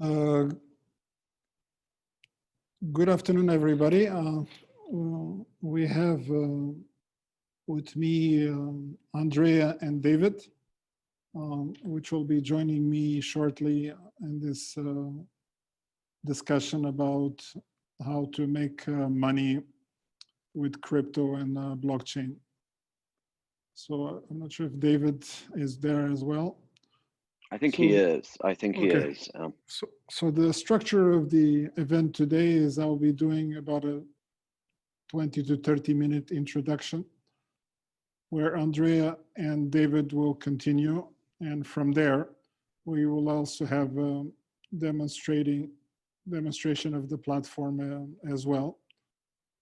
Good afternoon, everybody. We have with me Andrea and David, which will be joining me shortly in this discussion about how to make money with crypto and blockchain. So I'm not sure if David is there as well. I think he is. He okay. is. So the structure of the event today is I'll be doing about a 20 to 30 minute introduction where Andrea and David will continue. And from there, we will also have a demonstration of the platform as well.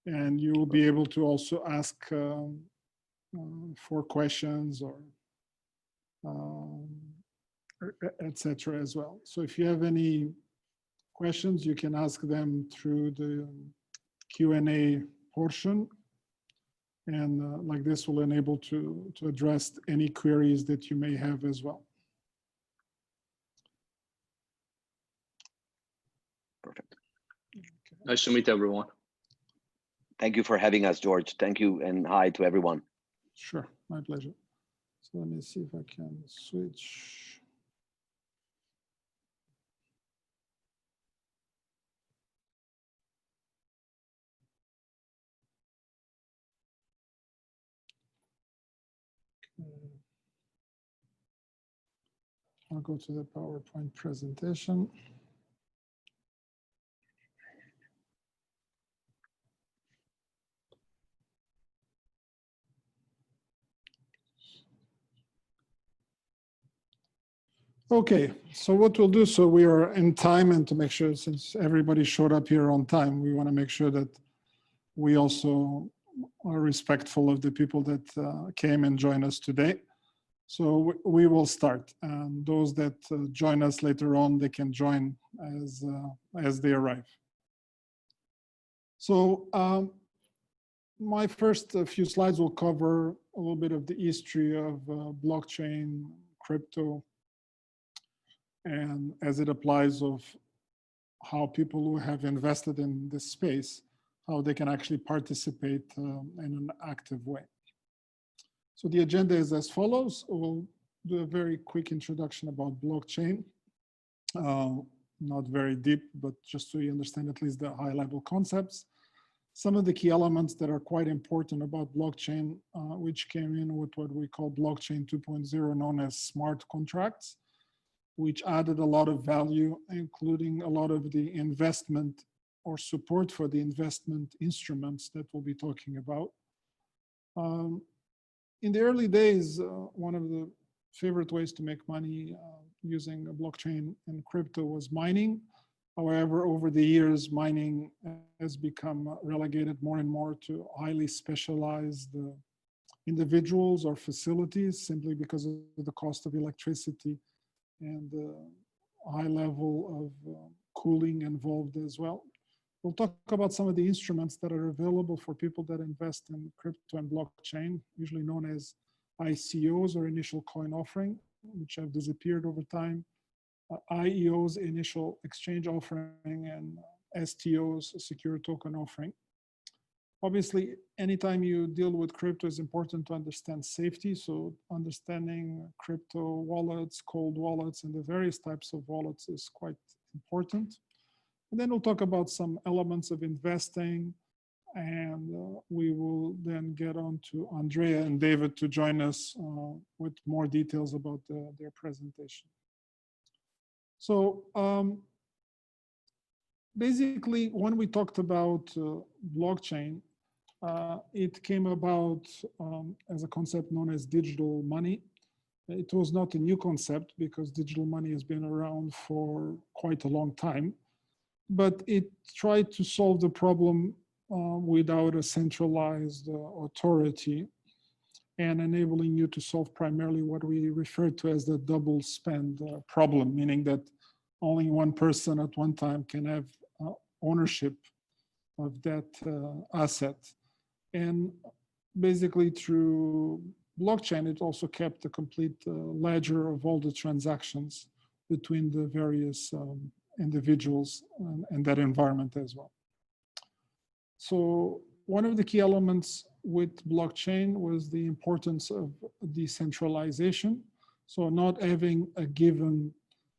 And you will be able to also ask for questions or etc. as well. So if you have any questions, you can ask them through the Q&A portion. And like this will enable to address any queries that you may have as well. Perfect. Okay. Nice to meet everyone. Thank you for having us, George. Thank you, and hi to everyone. Sure, my pleasure. So let me see if I can switch. I'll go to the PowerPoint presentation. Okay, so what we'll do, so we are in time, and to make sure, since everybody showed up here on time, we want to make sure that we also are respectful of the people that came and joined us today. So we will start, and those that join us later on, they can join as they arrive. So my first few slides will cover a little bit of the history of blockchain, crypto, and as it applies of how people who have invested in this space, how they can actually participate in an active way. So the agenda is as follows. We'll do a very quick introduction about blockchain. Not very deep, but just so you understand at least the high level concepts. Some of the key elements that are quite important about blockchain, which came in with what we call blockchain 2.0, known as smart contracts, which added a lot of value, including a lot of the investment or support for the investment instruments that we'll be talking about. In the early days, one of the favorite ways to make money using a blockchain and crypto was mining. However, over the years, mining has become relegated more and more to highly specialized individuals or facilities, simply because of the cost of electricity and the high level of cooling involved as well. We'll talk about some of the instruments that are available for people that invest in crypto and blockchain, usually known as ICOs or initial coin offering, which have disappeared over time, IEOs, initial exchange offering, and STOs, secure token offering. Obviously, anytime you deal with crypto, it's important to understand safety. So understanding crypto wallets, cold wallets, and the various types of wallets is quite important. And then we'll talk about some elements of investing, and we will then get on to Andrea and David to join us with more details about their presentation. So basically, when we talked about blockchain, it came about as a concept known as digital money. It was not a new concept because digital money has been around for quite a long time, but it tried to solve the problem without a centralized authority and enabling you to solve primarily what we refer to as the double spend problem, meaning that only one person at one time can have ownership of that asset. And basically through blockchain, it also kept a complete ledger of all the transactions between the various individuals and that environment as well. So one of the key elements with blockchain was the importance of decentralization. So not having a given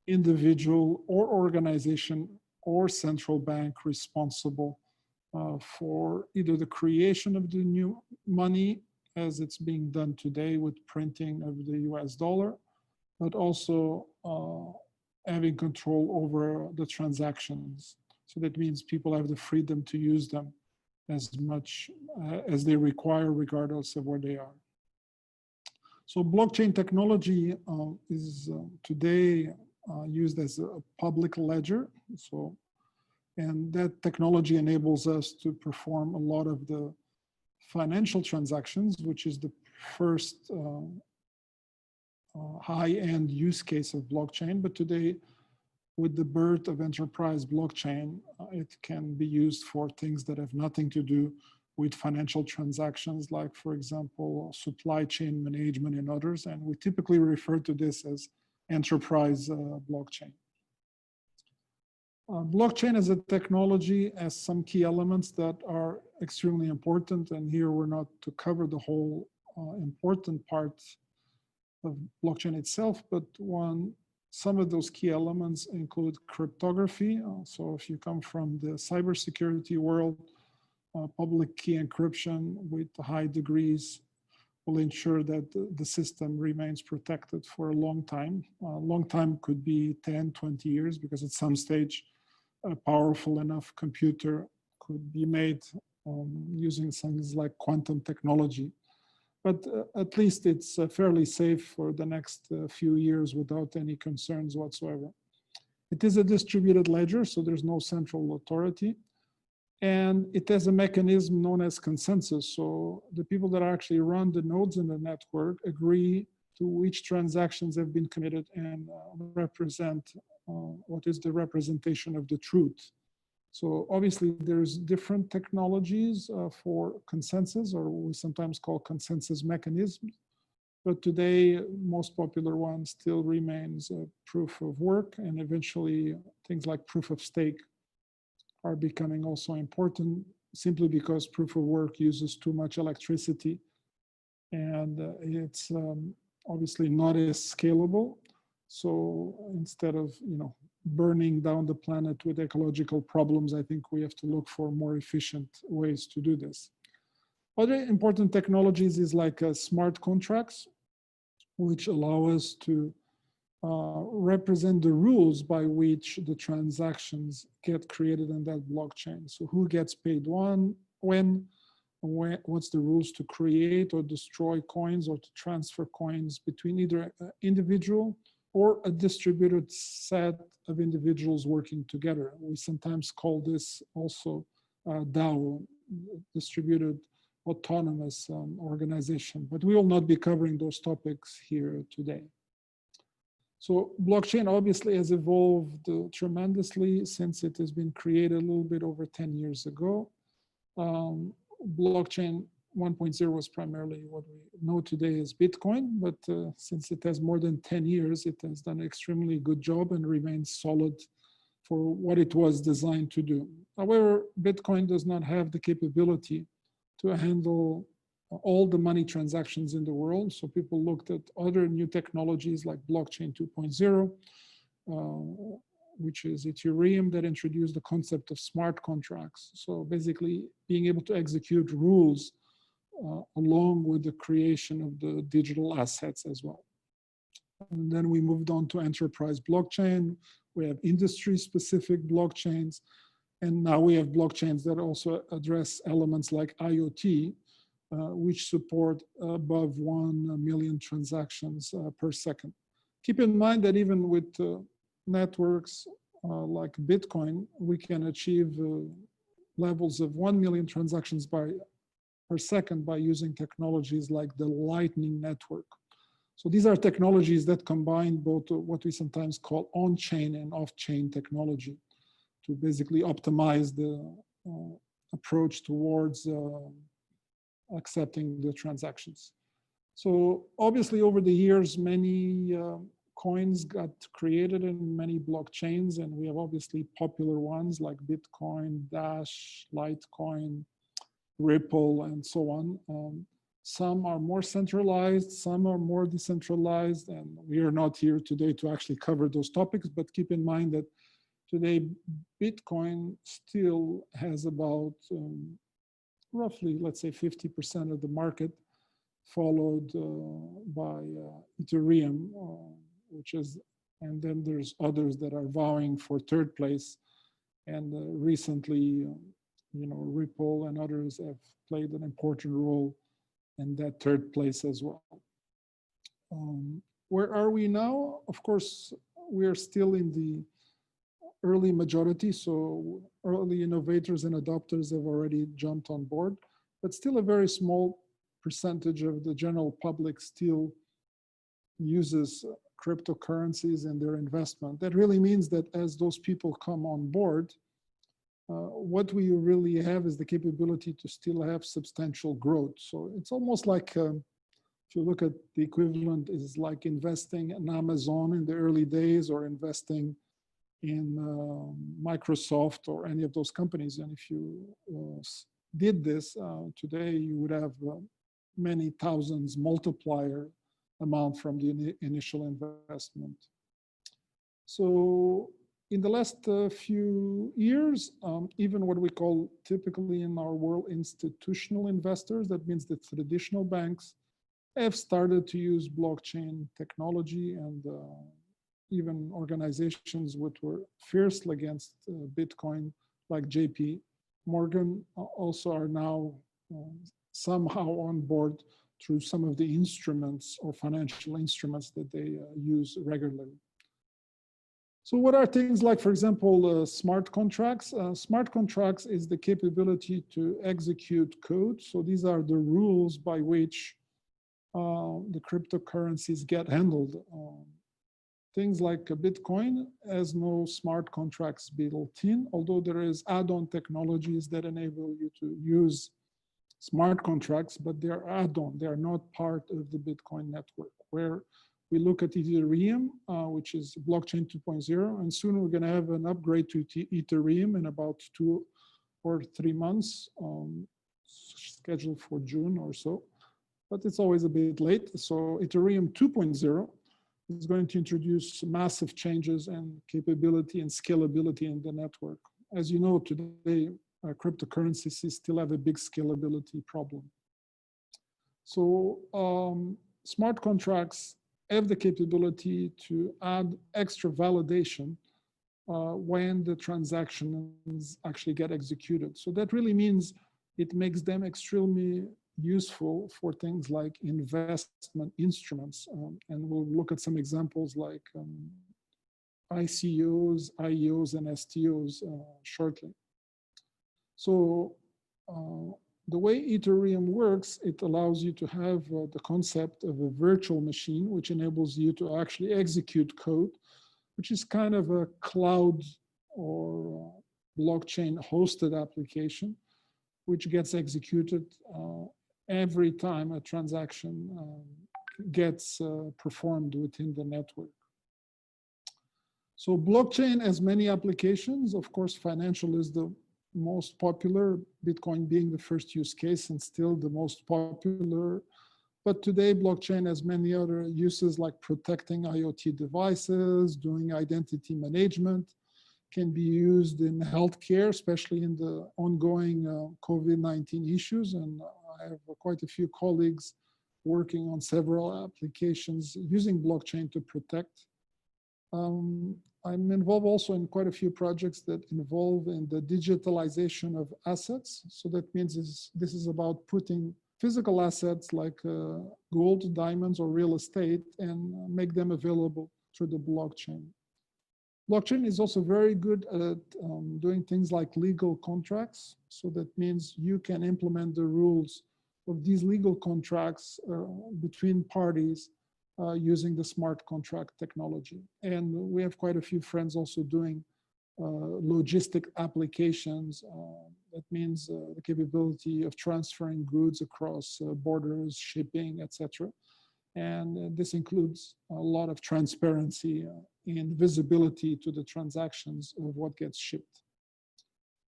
individual or organization or central bank responsible for either the creation of the new money as it's being done today with printing of the US dollar, but also having control over the transactions. So that means people have the freedom to use them as much as they require, regardless of where they are. So blockchain technology is today used as a public ledger. And that technology enables us to perform a lot of the financial transactions, which is the first high-end use case of blockchain. But today, with the birth of enterprise blockchain, it can be used for things that have nothing to do with financial transactions, like, for example, supply chain management and others. And we typically refer to this as enterprise blockchain. Blockchain as a technology has some key elements that are extremely important. And here we're not to cover the whole important part of blockchain itself, but some of those key elements include cryptography. So if you come from the cybersecurity world, public key encryption with high degrees will ensure that the system remains protected for a long time. Long time could be 10, 20 years, because at some stage, a powerful enough computer could be made using things like quantum technology. But at least it's fairly safe for the next few years without any concerns whatsoever. It is a distributed ledger, so there's no central authority. And it has a mechanism known as consensus. So the people that actually run the nodes in the network agree to which transactions have been committed and represent what is the representation of the truth. So obviously there's different technologies for consensus, or we sometimes call consensus mechanisms. But today, most popular one still remains proof of work, and eventually things like proof of stake are becoming also important, simply because proof of work uses too much electricity, and it's obviously not as scalable. So instead of burning down the planet with ecological problems, I think we have to look for more efficient ways to do this. Other important technologies is like smart contracts, which allow us to represent the rules by which the transactions get created in that blockchain. So who gets paid when, what's the rules to create or destroy coins or to transfer coins between either an individual or a distributed set of individuals working together. We sometimes call this also DAO, distributed autonomous organization, but we will not be covering those topics here today. So blockchain obviously has evolved tremendously since it has been created a little bit over 10 years ago. Blockchain 1.0 was primarily what we know today as Bitcoin, but since it has more than 10 years, it has done an extremely good job and remains solid for what it was designed to do. However, Bitcoin does not have the capability to handle all the money transactions in the world. So people looked at other new technologies like blockchain 2.0, which is Ethereum, that introduced the concept of smart contracts. So basically being able to execute rules along with the creation of the digital assets as well. And then we moved on to enterprise blockchain. We have industry-specific blockchains. And now we have blockchains that also address elements like IoT, which support above 1 million transactions per second. Keep in mind that even with networks like Bitcoin, we can achieve levels of 1 million transactions per second by using technologies like the Lightning Network. So these are technologies that combine both what we sometimes call on-chain and off-chain technology to basically optimize the approach towards accepting the transactions. So obviously over the years, many coins got created in many blockchains, and we have obviously popular ones like Bitcoin, Dash, Litecoin, Ripple, and so on. Some are more centralized, some are more decentralized, and we are not here today to actually cover those topics, but keep in mind that today Bitcoin still has about roughly, let's say 50% of the market, followed by Ethereum, which is, and then there's others that are vying for third place. And recently, Ripple and others have played an important role in that third place as well. Where are we now? Of course, we are still in the early majority, so early innovators and adopters have already jumped on board, but still a very small percentage of the general public still uses cryptocurrencies in their investment. That really means that as those people come on board, what we really have is the capability to still have substantial growth. So it's almost like, if you look at the equivalent, is like investing in Amazon in the early days or investing in Microsoft or any of those companies. And if you did this today, you would have many thousands multiplier amount from the initial investment. So in the last few years, even what we call typically in our world institutional investors, that means the traditional banks, have started to use blockchain technology, and even organizations which were fiercely against Bitcoin, like JP Morgan, also are now somehow on board through some of the instruments or financial instruments that they use regularly. So what are things like, for example, smart contracts? Smart contracts is the capability to execute code. So these are the rules by which the cryptocurrencies get handled. Things like Bitcoin has no smart contracts built in, although there is add-on technologies that enable you to use smart contracts, but they are add-on. They are not part of the Bitcoin network. Where we look at Ethereum, which is blockchain 2.0, and soon we're going to have an upgrade to Ethereum in about 2 or 3 months, scheduled for June or so, but it's always a bit late. So Ethereum 2.0 is going to introduce massive changes and capability and scalability in the network. As you know, today, cryptocurrencies still have a big scalability problem. So smart contracts have the capability to add extra validation when the transactions actually get executed. So that really means it makes them extremely useful for things like investment instruments. And we'll look at some examples like ICOs, IEOs, and STOs shortly. So the way Ethereum works, it allows you to have the concept of a virtual machine, which enables you to actually execute code, which is kind of a cloud or blockchain hosted application, which gets executed every time a transaction gets performed within the network. So blockchain has many applications. Of course, financial is the most popular, Bitcoin being the first use case and still the most popular. But today, blockchain has many other uses like protecting IoT devices, doing identity management, can be used in healthcare, especially in the ongoing COVID-19 issues. And I have quite a few colleagues working on several applications using blockchain to protect. I'm involved also in quite a few projects that involve in the digitalization of assets. So that means this is about putting physical assets like gold, diamonds, or real estate and make them available through the blockchain. Blockchain is also very good at doing things like legal contracts. So that means you can implement the rules of these legal contracts between parties using the smart contract technology. And we have quite a few friends also doing logistic applications. That means the capability of transferring goods across borders, shipping, etc. And this includes a lot of transparency and visibility to the transactions of what gets shipped.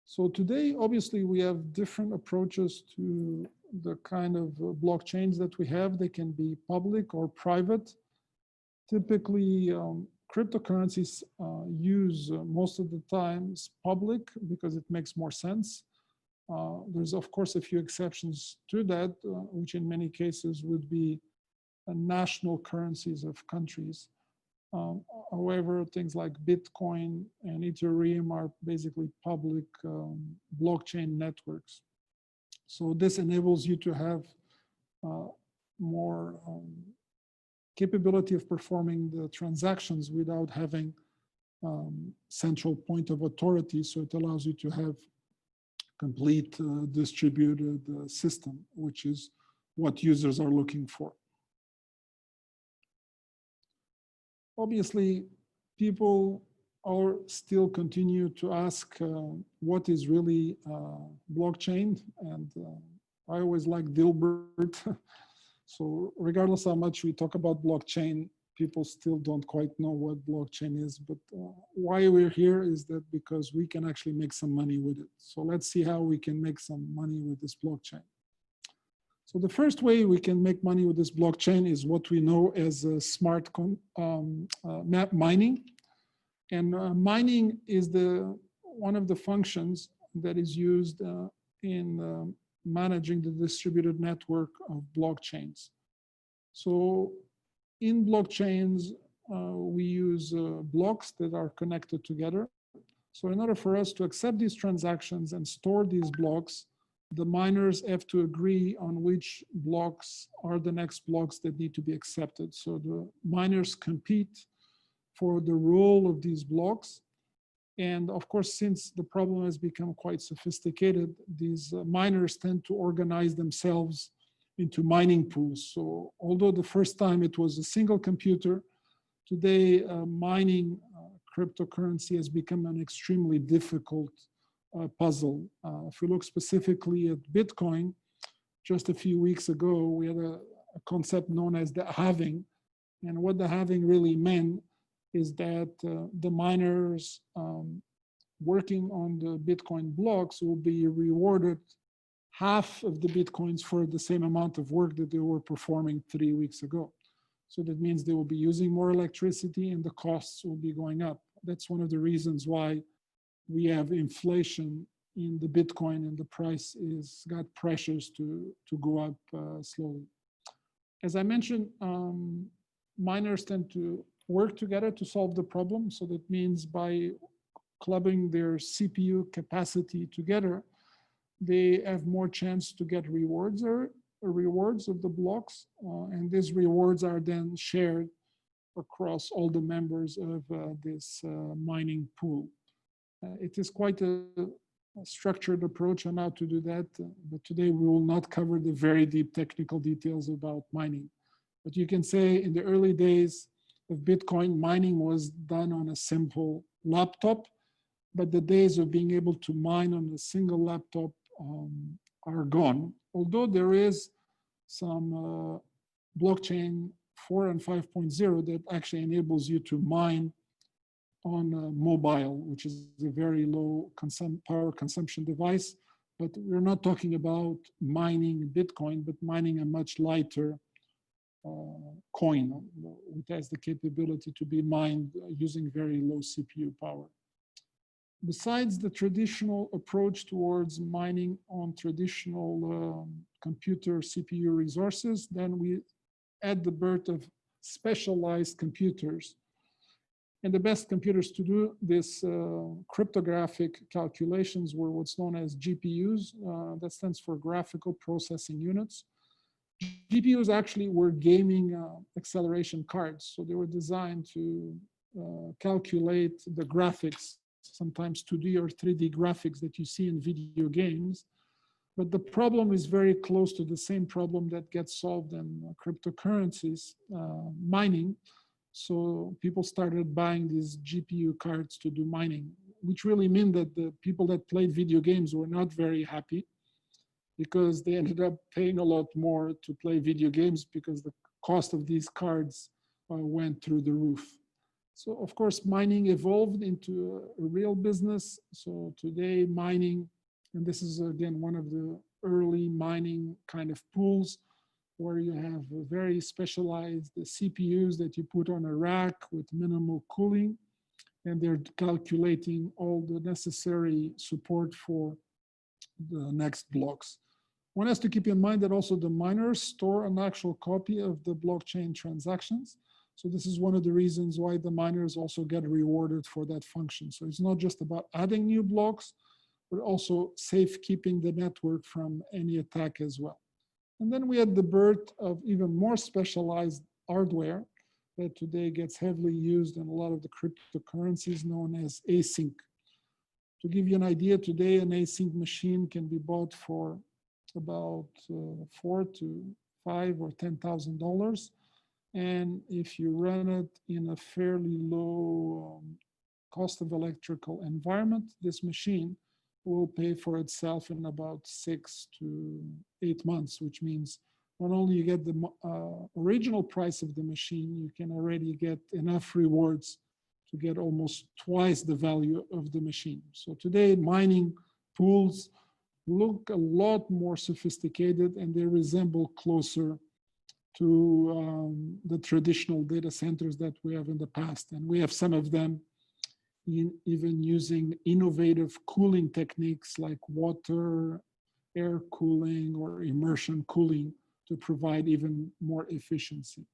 So today, obviously, we have different approaches to the kind of blockchains that we have. They can be public or private. Typically, cryptocurrencies use most of the times public because it makes more sense. There's, of course, a few exceptions to that, which in many cases would be national currencies of countries. However, things like Bitcoin and Ethereum are basically public blockchain networks. So this enables you to have more capability of performing the transactions without having central point of authority. So it allows you to have complete distributed system, which is what users are looking for. Obviously, people are still continue to ask what is really blockchain, and I always like Dilbert. So regardless how much we talk about blockchain, people still don't quite know what blockchain is. But why we're here is that because we can actually make some money with it. So let's see how we can make some money with this blockchain. So the first way we can make money with this blockchain is what we know as smart map mining. And mining is one of the functions that is used in managing the distributed network of blockchains. So in blockchains, we use blocks that are connected together. So in order for us to accept these transactions and store these blocks, the miners have to agree on which blocks are the next blocks that need to be accepted. So the miners compete for the role of these blocks. And of course, since the problem has become quite sophisticated, these miners tend to organize themselves into mining pools. So although the first time it was a single computer, today mining cryptocurrency has become an extremely difficult puzzle. If we look specifically at Bitcoin, just a few weeks ago, we had a concept known as the halving. And what the halving really meant is that the miners working on the Bitcoin blocks will be rewarded half of the Bitcoins for the same amount of work that they were performing 3 weeks ago. So that means they will be using more electricity and the costs will be going up. That's one of the reasons why we have inflation in the Bitcoin and the price is got pressures to go up slowly. As I mentioned, miners tend to work together to solve the problem. So that means by clubbing their CPU capacity together, they have more chance to get rewards of the blocks. And these rewards are then shared across all the members of this mining pool. It is quite a structured approach on how to do that, but today we will not cover the very deep technical details about mining. But you can say in the early days of Bitcoin, mining was done on a simple laptop, but the days of being able to mine on a single laptop are gone. Although there is some blockchain 4 and 5.0 that actually enables you to mine on a mobile, which is a very low power consumption device. But we're not talking about mining Bitcoin, but mining a much lighter coin, which has the capability to be mined using very low CPU power. Besides the traditional approach towards mining on traditional computer CPU resources, then we add the birth of specialized computers. And the best computers to do this cryptographic calculations were what's known as GPUs. That stands for graphical processing units. GPUs actually were gaming acceleration cards. So they were designed to calculate the graphics, sometimes 2D or 3D graphics that you see in video games. But the problem is very close to the same problem that gets solved in cryptocurrencies, mining. So people started buying these GPU cards to do mining, which really meant that the people that played video games were not very happy because they ended up paying a lot more to play video games because the cost of these cards went through the roof. So of course, mining evolved into a real business. So today mining, and this is again one of the early mining kind of pools, where you have very specialized CPUs that you put on a rack with minimal cooling, and they're calculating all the necessary support for the next blocks. One has to keep in mind that also the miners store an actual copy of the blockchain transactions. So this is one of the reasons why the miners also get rewarded for that function. So it's not just about adding new blocks, but also safekeeping the network from any attack as well. And then we had the birth of even more specialized hardware that today gets heavily used in a lot of the cryptocurrencies known as async. To give you an idea, today an async machine can be bought for about $4,000 to $5,000 or $10,000. And if you run it in a fairly low cost of electrical environment, this machine will pay for itself in about 6 to 8 months, which means not only you get the original price of the machine, you can already get enough rewards to get almost twice the value of the machine. So today mining pools look a lot more sophisticated, and they resemble closer to the traditional data centers that we have in the past. And we have some of them even using innovative cooling techniques like water, air cooling, or immersion cooling to provide even more efficiency.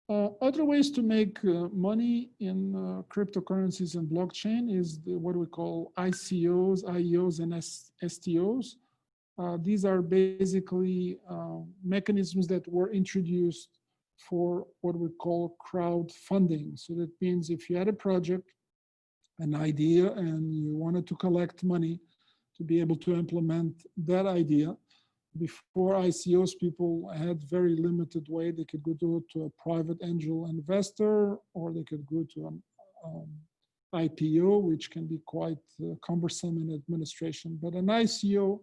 Other ways to make money in cryptocurrencies and blockchain is what we call ICOs, IEOs, and STOs. These are basically mechanisms that were introduced for what we call crowdfunding. So that means if you had a project, an idea, and you wanted to collect money to be able to implement that idea, before ICOs, people had very limited way. They could go to a private angel investor, or they could go to an IPO, which can be quite cumbersome in administration. But an ICO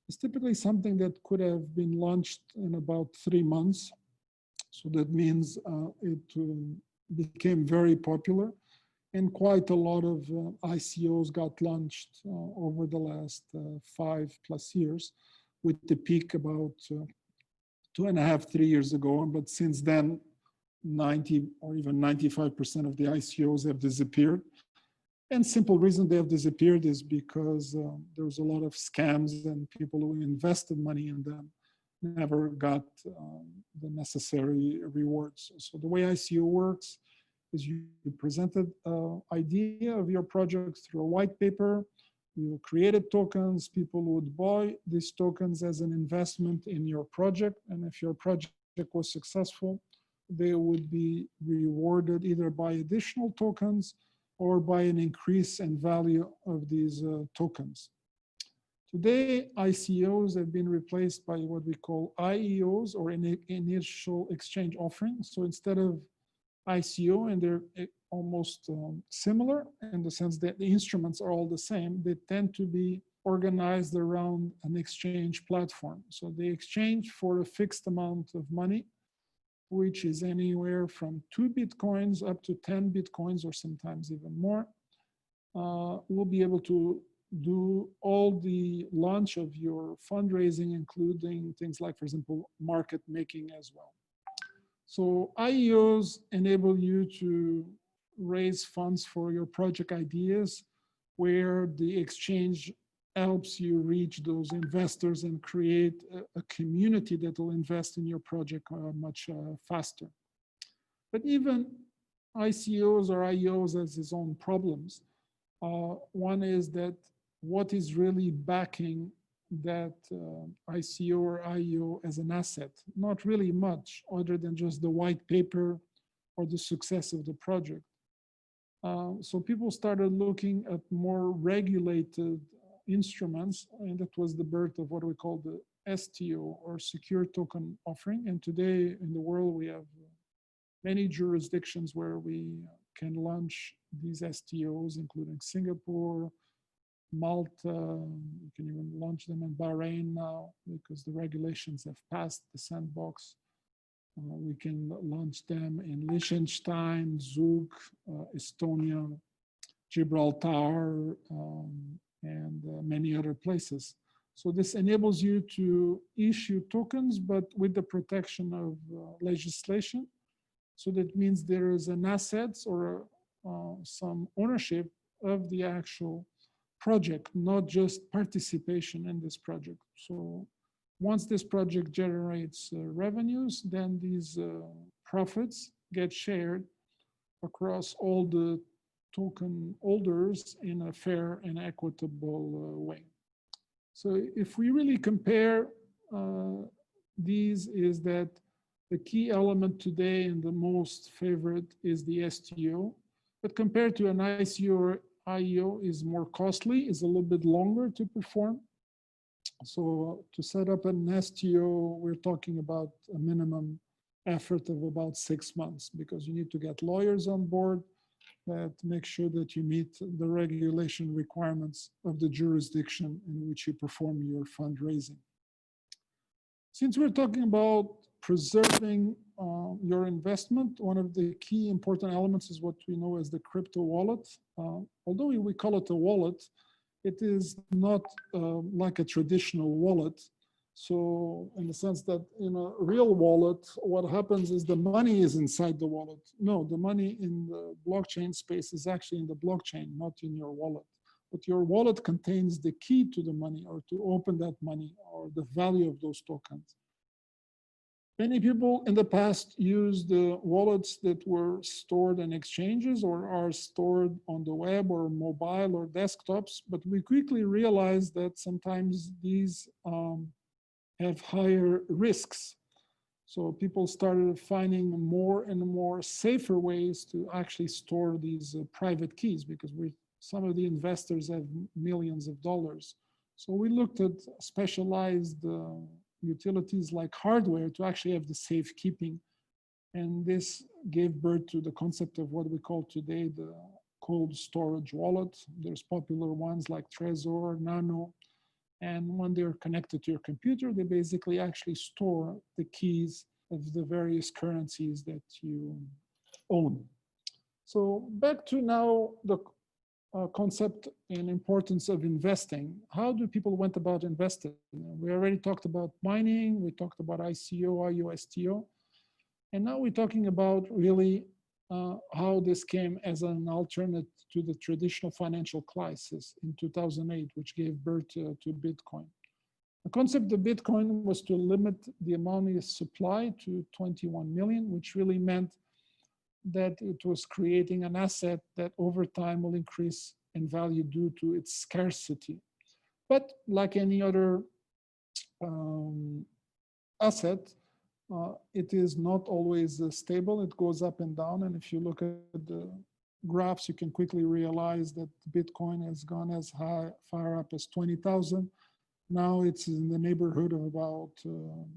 is typically something that could have been launched in about 3 months. So that means it became very popular, and quite a lot of ICOs got launched over the last 5+ years, with the peak about 2.5, 3 years ago. But since then, 90 or even 95% of the ICOs have disappeared. And simple reason they have disappeared is because there was a lot of scams, and people who invested money in them never got the necessary rewards. So the way ICO works is you present an idea of your project through a white paper, you created tokens, people would buy these tokens as an investment in your project, and if your project was successful, they would be rewarded either by additional tokens or by an increase in value of these tokens. Today, ICOs have been replaced by what we call IEOs, or initial exchange offerings. So instead of ICO, and they're almost similar in the sense that the instruments are all the same, they tend to be organized around an exchange platform. So they exchange for a fixed amount of money, which is anywhere from 2 Bitcoins up to 10 Bitcoins, or sometimes even more. We'll be able to do all the launch of your fundraising, including things like, for example, market making as well. So IEOs enable you to raise funds for your project ideas, where the exchange helps you reach those investors and create a community that will invest in your project much faster. But even ICOs or IEOs has its own problems. One is that what is really backing that ICO or IEO as an asset? Not really much, other than just the white paper or the success of the project. So people started looking at more regulated instruments, and that was the birth of what we call the STO, or secure token offering. And today in the world, we have many jurisdictions where we can launch these STOs, including Singapore, Malta. You can even launch them in Bahrain now, because the regulations have passed the sandbox We can launch them in Liechtenstein, Zug, Estonia, Gibraltar, and many other places. So this enables you to issue tokens, but with the protection of legislation. So that means there is an asset or some ownership of the actual project, not just participation in this project. So once this project generates revenues, then these profits get shared across all the token holders in a fair and equitable way. So if we really compare these, is that the key element today and the most favorite is the STO, but compared to an ICO or IEO is more costly, is a little bit longer to perform. So to set up an STO, we're talking about a minimum effort of about 6 months, because you need to get lawyers on board that make sure that you meet the regulation requirements of the jurisdiction in which you perform your fundraising. Since we're talking about preserving your investment, one of the key important elements is what we know as the crypto wallet. Although we call it a wallet, it is not like a traditional wallet. So in the sense that in a real wallet, what happens is the money is inside the wallet. No, the money in the blockchain space is actually in the blockchain, not in your wallet. But your wallet contains the key to the money, or to open that money, or the value of those tokens. Many people in the past used wallets that were stored in exchanges or are stored on the web or mobile or desktops, but we quickly realized that sometimes these have higher risks. So people started finding more and more safer ways to actually store these private keys, because some of the investors have millions of dollars. So we looked at specialized utilities like hardware to actually have the safekeeping. And this gave birth to the concept of what we call today the cold storage wallet. There's popular ones like Trezor, Nano. And when they're connected to your computer, they basically actually store the keys of the various currencies that you own. So back to now the concept and importance of investing. How do people went about investing? We already talked about mining, we talked about ICO, IO, STO, and now we're talking about really how this came as an alternative to the traditional financial crisis in 2008, which gave birth to Bitcoin. The concept of Bitcoin was to limit the amount of supply to 21 million, which really meant that it was creating an asset that over time will increase in value due to its scarcity. But like any other asset, it is not always stable. It goes up and down. And if you look at the graphs, you can quickly realize that Bitcoin has gone as far up as 20,000. Now it's in the neighborhood of about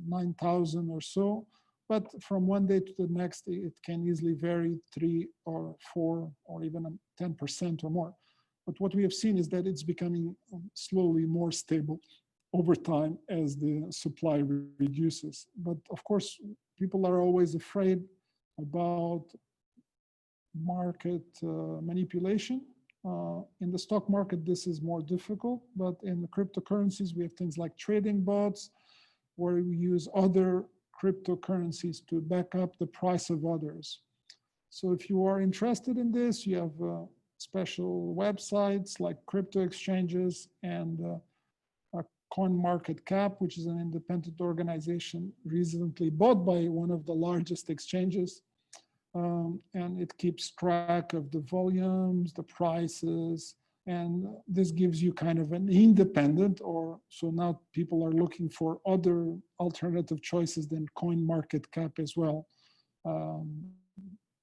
9,000 or so. But from one day to the next, it can easily vary 3 or 4 or even 10% or more. But what we have seen is that it's becoming slowly more stable over time as the supply reduces. But of course, people are always afraid about market manipulation. In the stock market, this is more difficult, but in the cryptocurrencies, we have things like trading bots, where we use other cryptocurrencies to back up the price of others. So if you are interested in this, you have special websites like crypto exchanges and CoinMarketCap, which is an independent organization recently bought by one of the largest exchanges. And it keeps track of the volumes, the prices, and this gives you kind of an independent, or so now people are looking for other alternative choices than CoinMarketCap as well,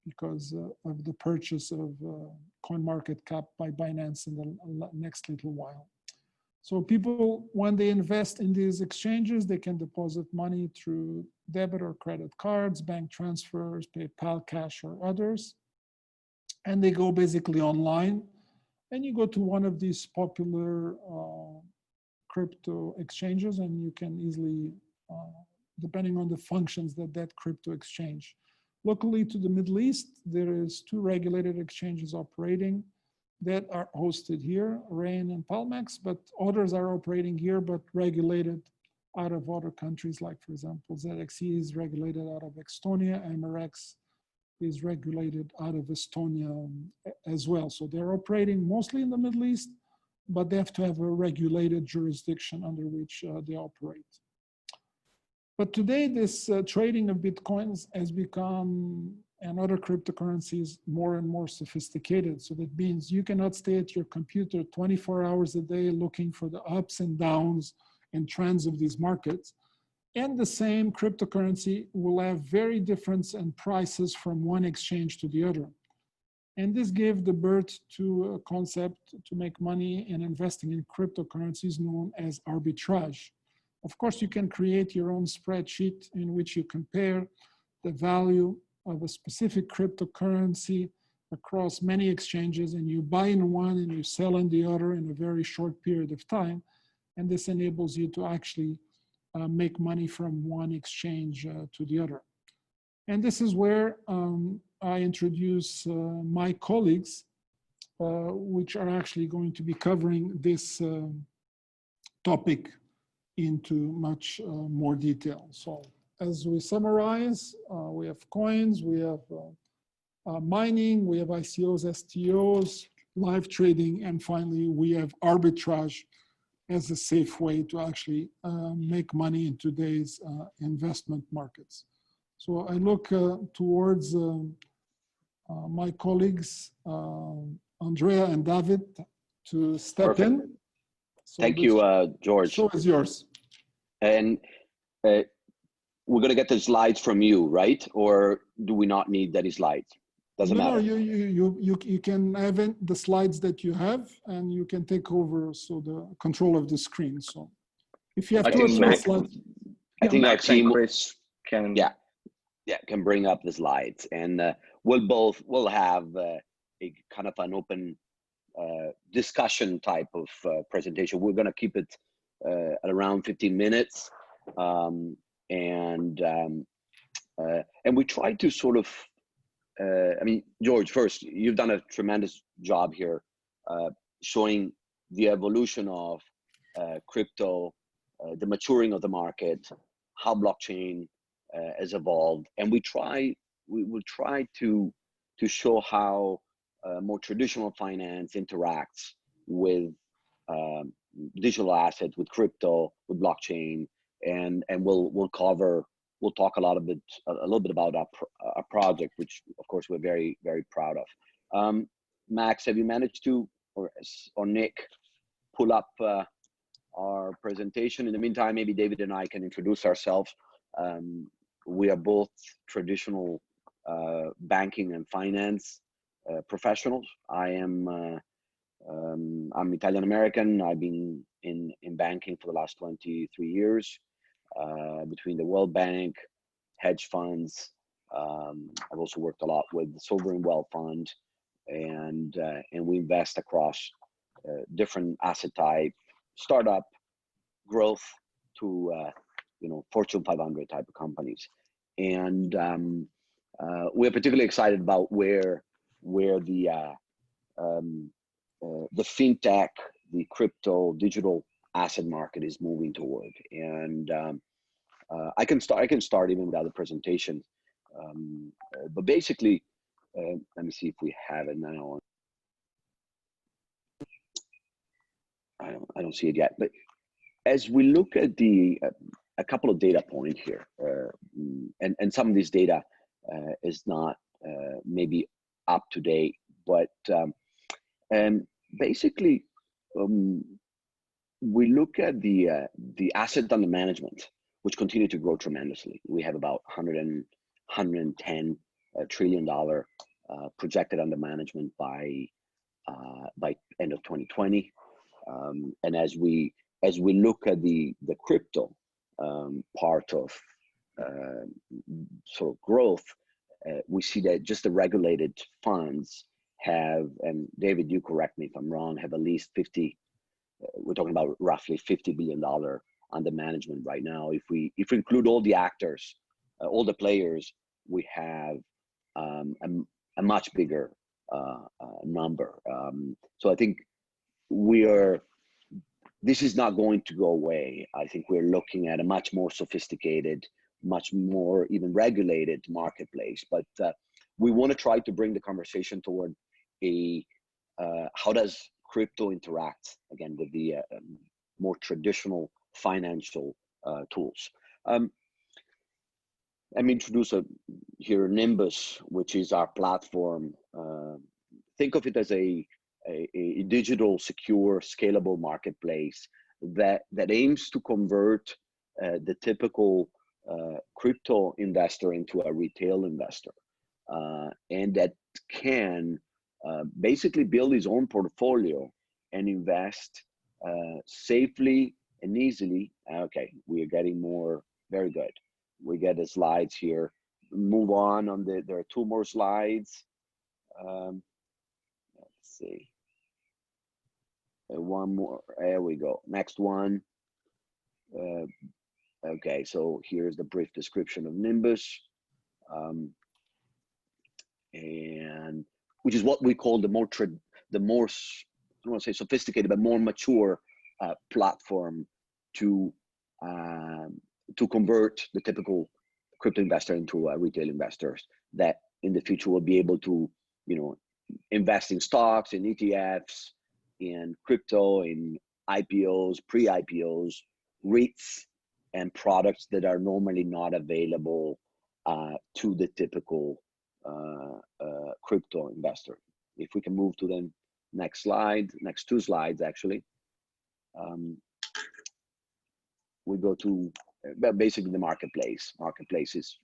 because of the purchase of CoinMarketCap by Binance in the next little while. So people, when they invest in these exchanges, they can deposit money through debit or credit cards, bank transfers, PayPal, Cash, or others. And they go basically online. And you go to one of these popular crypto exchanges, and you can easily depending on the functions that crypto exchange. Locally to the Middle East, there is 2 regulated exchanges operating that are hosted here, RAIN and Palmex, but others are operating here, but regulated out of other countries, like for example, ZXE is regulated out of Estonia, MRX is regulated out of Estonia as well. So they're operating mostly in the Middle East, but they have to have a regulated jurisdiction under which they operate. But today, this trading of Bitcoins has become, and other cryptocurrencies, more and more sophisticated. So that means you cannot stay at your computer 24 hours a day looking for the ups and downs and trends of these markets. And the same cryptocurrency will have very different in prices from one exchange to the other. And this gave the birth to a concept to make money in investing in cryptocurrencies known as arbitrage. Of course, you can create your own spreadsheet in which you compare the value of a specific cryptocurrency across many exchanges, and you buy in one and you sell in the other in a very short period of time. And this enables you to actually make money from one exchange to the other. And this is where I introduce my colleagues, which are actually going to be covering this topic into much more detail. So as we summarize, we have coins, we have mining, we have ICOs, STOs, live trading, and finally we have arbitrage as a safe way to actually make money in today's investment markets. So I look towards my colleagues, Andrea and David, to step Perfect. in. So Thank you, George. Show is yours. And we're going to get the slides from you, right? Or do we not need any slides? Doesn't matter. No, you can have the slides that you have, and you can take over the control of the screen. So if you have two or three slides, I think our team, Chris can can bring up the slides, and we'll have a kind of an open discussion type of presentation. We're going to keep it at around 15 minutes, and we try to sort of. I mean, George, first, you've done a tremendous job here showing the evolution of crypto, the maturing of the market, how blockchain has evolved, and we will try to show how more traditional finance interacts with digital assets, with crypto, with blockchain, and we'll talk a little bit about our project, which of course we're very, very proud of. Max, have you managed to, or Nick, pull up our presentation? In the meantime, maybe David and I can introduce ourselves. We are both traditional banking and finance professionals. I'm Italian American. I've been in banking for the last 23 years. Between the World Bank, hedge funds. I've also worked a lot with the Sovereign Wealth Fund, and we invest across different asset type, startup, growth to Fortune 500 type of companies. And we're particularly excited about where the fintech, the crypto, digital asset market is moving toward. And I can start even without the presentation. But basically, let me see if we have it now. I don't see it yet. But as we look at a couple of data points here, and some of this data is not maybe up to date, but basically, we look at the asset under management, which continue to grow tremendously. We have about $110 trillion projected under management by end of 2020. And as we look at the crypto part of sort of growth, we see that just the regulated funds have, and David, you correct me if I'm wrong, have at least 50. We're talking about roughly $50 billion under management right now. If we include all the actors, all the players, we have a much bigger number. So I think this is not going to go away. I think we're looking at a much more sophisticated, much more even regulated marketplace. But we want to try to bring the conversation toward how does crypto interact again with the more traditional financial tools. Let me introduce here Nimbus, which is our platform. Think of it as a digital, secure, scalable marketplace that aims to convert the typical crypto investor into a retail investor, and that can basically build his own portfolio and invest safely and easily. Okay, we are getting more, very good. We get the slides here. Move on there are two more slides. Let's see. One more, there we go. Next one. Okay, so here's the brief description of Nimbus. And which is what we call the more, I don't want to say sophisticated, but more mature platform to convert the typical crypto investor into retail investors that in the future will be able to, invest in stocks, in ETFs, in crypto, in IPOs, pre-IPOs, REITs, and products that are normally not available to the typical crypto investor. If we can move to the next slide, next two slides actually. We go to basically the marketplace. Marketplace is,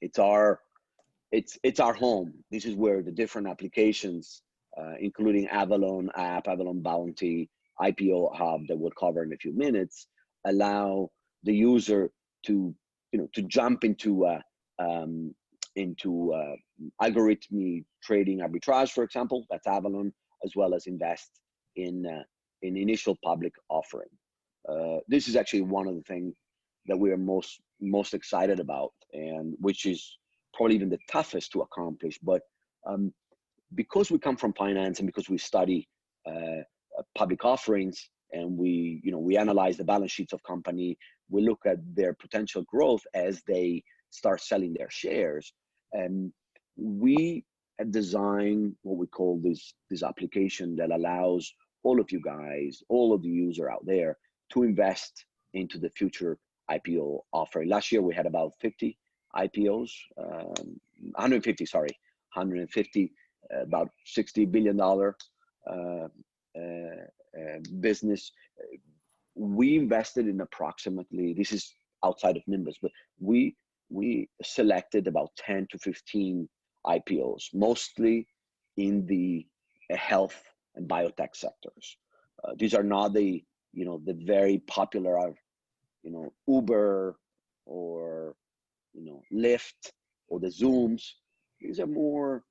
it's our home. This is where the different applications, including Avalon app, Avalon Bounty, IPO Hub that we'll cover in a few minutes, allow the user to jump into algorithmic trading arbitrage, for example, that's Avalon, as well as invest in initial public offering. This is actually one of the things that we are most excited about, and which is probably even the toughest to accomplish. But because we come from finance and because we study public offerings, and we analyze the balance sheets of company, we look at their potential growth as they start selling their shares, and we design what we call this application that allows all of you guys, all of the user out there, to invest into the future IPO offering. Last year we had about 50 IPOs, 150, about $60 billion business. We invested in approximately, this is outside of Nimbus, but we selected about 10 to 15 IPOs, mostly in the health and biotech sectors. These are not the very popular, Uber or, Lyft or the Zooms. These are more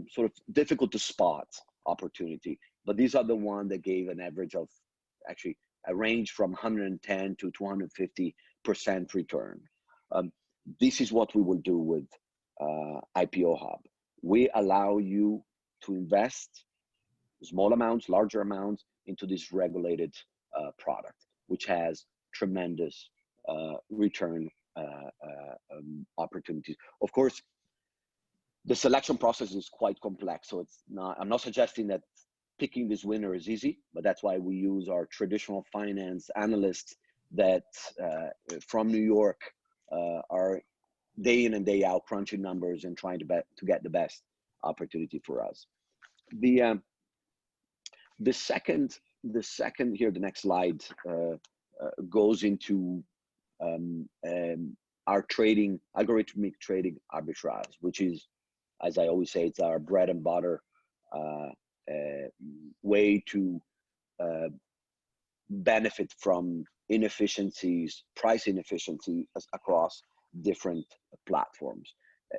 sort of difficult to spot opportunity, but these are the ones that gave an average of actually a range from 110 to 250% return. This is what we will do with IPO Hub. We allow you to invest small amounts, larger amounts into this regulated product, which has tremendous return opportunities. Of course, the selection process is quite complex, so I'm not suggesting that picking this winner is easy, but that's why we use our traditional finance analysts that from New York are day in and day out crunching numbers and trying to get the best opportunity for us. The second here, the next slide goes into our algorithmic trading arbitrage, which is, as I always say, it's our bread and butter way to benefit from price inefficiencies across different platforms.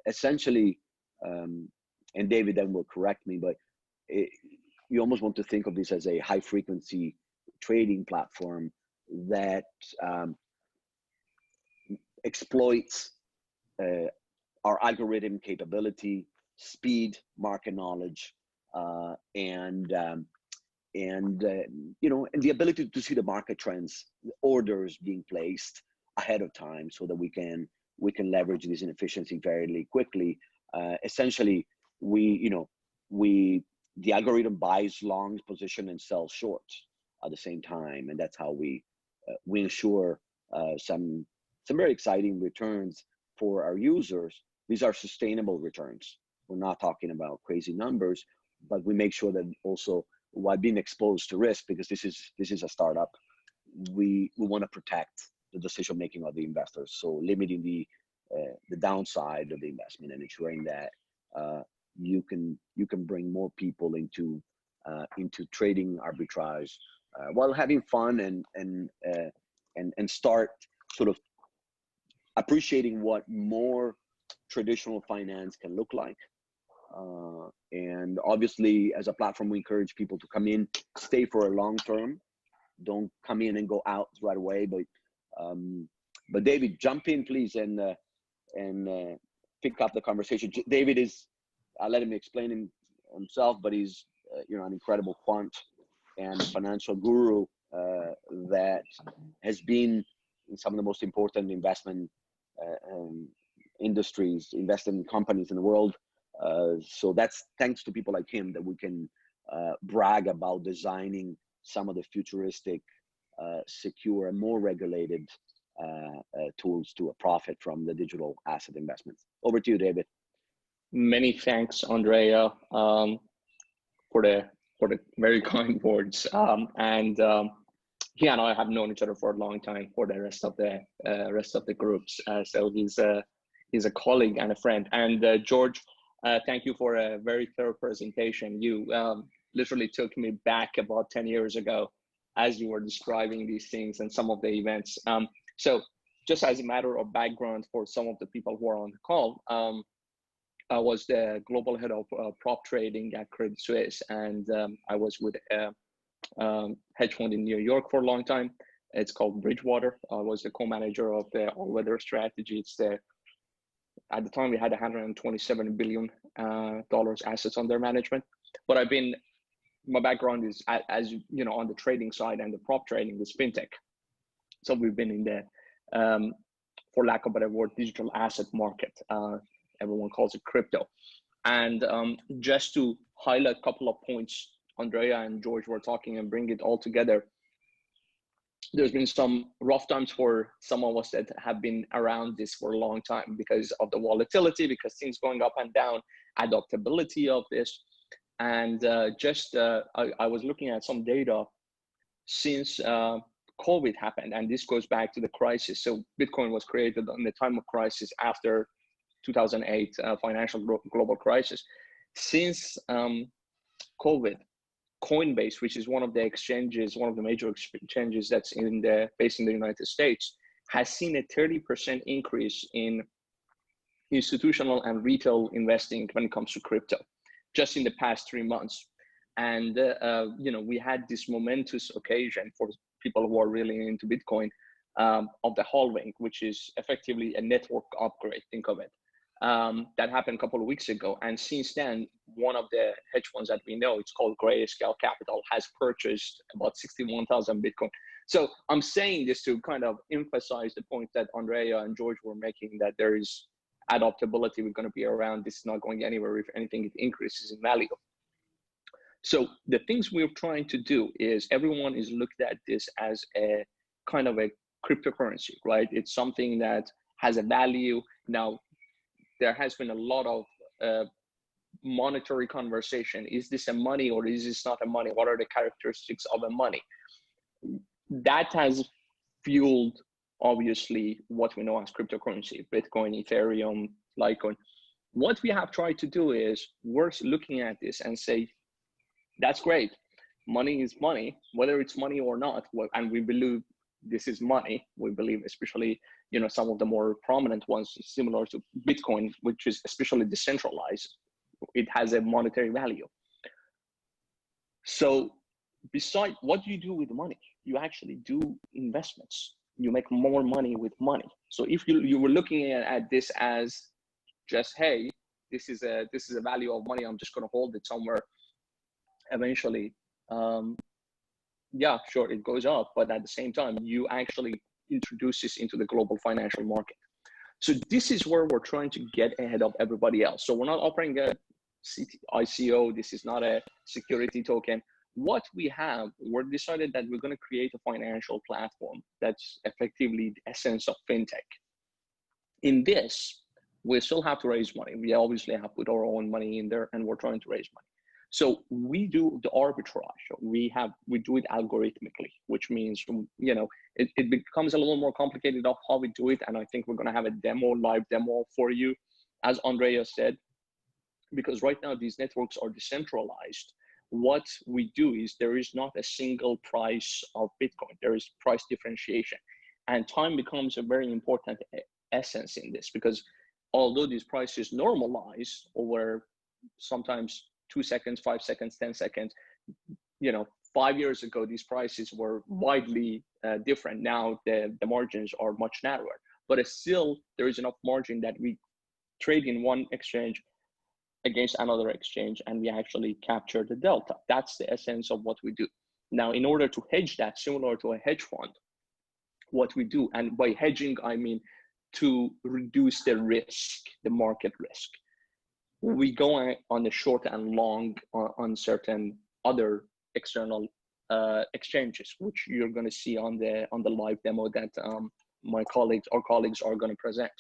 Essentially, and David then will correct me, but you almost want to think of this as a high frequency trading platform that exploits our algorithm capability, speed, market knowledge, and the ability to see the market trends, orders being placed ahead of time, so that we can leverage this inefficiency very quickly. Essentially, the algorithm buys long position and sells short at the same time, and that's how we ensure some very exciting returns for our users. These are sustainable returns. We're not talking about crazy numbers, but we make sure that also, while being exposed to risk, because this is a startup, we want to protect the decision making of the investors. So limiting the downside of the investment and ensuring that you can bring more people into trading arbitrage while having fun and start sort of appreciating what more traditional finance can look like. And obviously, as a platform, we encourage people to come in, stay for a long term. Don't come in and go out right away. But David, jump in, please, and pick up the conversation. David is, I'll let him explain himself, but he's an incredible quant and financial guru that has been in some of the most important investment industries, investment companies in the world. So that's thanks to people like him that we can brag about designing some of the futuristic, secure, and more regulated tools to a profit from the digital asset investments. Over to you, David. Many thanks, Andrea, for the very kind words. He and I have known each other for a long time. For the rest of the groups, so he's a colleague and a friend. And George, thank you for a very thorough presentation. You literally took me back about 10 years ago as you were describing these things and some of the events. So just as a matter of background for some of the people who are on the call, I was the global head of prop trading at Credit Suisse, and I was with a hedge fund in New York for a long time. It's called Bridgewater. I was the co-manager of the all-weather strategy. At the time we had $127 billion assets under management. But my background is, as you know, on the trading side, and the prop trading is fintech. So we've been in the, for lack of a better word, digital asset market. Everyone calls it crypto. And just to highlight a couple of points Andrea and George were talking and bring it all together, there's been some rough times for some of us that have been around this for a long time because of the volatility, because things going up and down, adaptability of this. And I was looking at some data since COVID happened, and this goes back to the crisis. So Bitcoin was created in the time of crisis after 2008 financial global crisis. Since COVID, Coinbase, which is one of the exchanges, one of the major exchanges that's based in the United States, has seen a 30% increase in institutional and retail investing when it comes to crypto, just in the past 3 months. And we had this momentous occasion for people who are really into Bitcoin of the halving, which is effectively a network upgrade. Think of it. That happened a couple of weeks ago, and since then, one of the hedge funds that we know, it's called Grayscale Capital, has purchased about 61,000 Bitcoin. So I'm saying this to kind of emphasize the point that Andrea and George were making, that there is adaptability. We're going to be around. This is not going anywhere. If anything, it increases in value. So the things we're trying to do is, everyone is looked at this as a kind of a cryptocurrency, right? It's something that has a value. Now, there has been a lot of monetary conversation. Is this a money or is this not a money? What are the characteristics of a money? That has fueled, obviously, what we know as cryptocurrency, Bitcoin, Ethereum, Litecoin. What we have tried to do is we're looking at this and say, that's great. Money is money, whether it's money or not. And we believe this is money. We believe, especially, some of the more prominent ones, similar to Bitcoin, which is especially decentralized, it has a monetary value. So beside, what do you do with money? you actually do investments. You make more money with money. So if you were looking at this as just, hey, this is a value of money, I'm just going to hold it somewhere, eventually, yeah, sure, it goes up, but at the same time, you actually introduce this into the global financial market. So this is where we're trying to get ahead of everybody else. So we're not offering a ICO. This is not a security token. What we have, we're decided that we're going to create a financial platform that's effectively the essence of fintech. In this, we still have to raise money. We obviously have put our own money in there, and we're trying to raise money. So we do the arbitrage. We do it algorithmically, which means, you know, it becomes a little more complicated of how we do it. And I think we're going to have a live demo for you, as Andrea said, because right now these networks are decentralized. What we do is there is not a single price of Bitcoin. There is price differentiation, and time becomes a very important essence in this, because although these prices normalize over sometimes 2 seconds, 5 seconds, 10 seconds, you know, 5 years ago, these prices were widely different. Now the margins are much narrower, but still there is enough margin that we trade in one exchange against another exchange, and we actually capture the delta. That's the essence of what we do. Now, in order to hedge that, similar to a hedge fund, what we do, and by hedging, I mean to reduce the risk, the market risk. We go on the short and long on certain other external exchanges, which you're going to see on the live demo that our colleagues are going to present.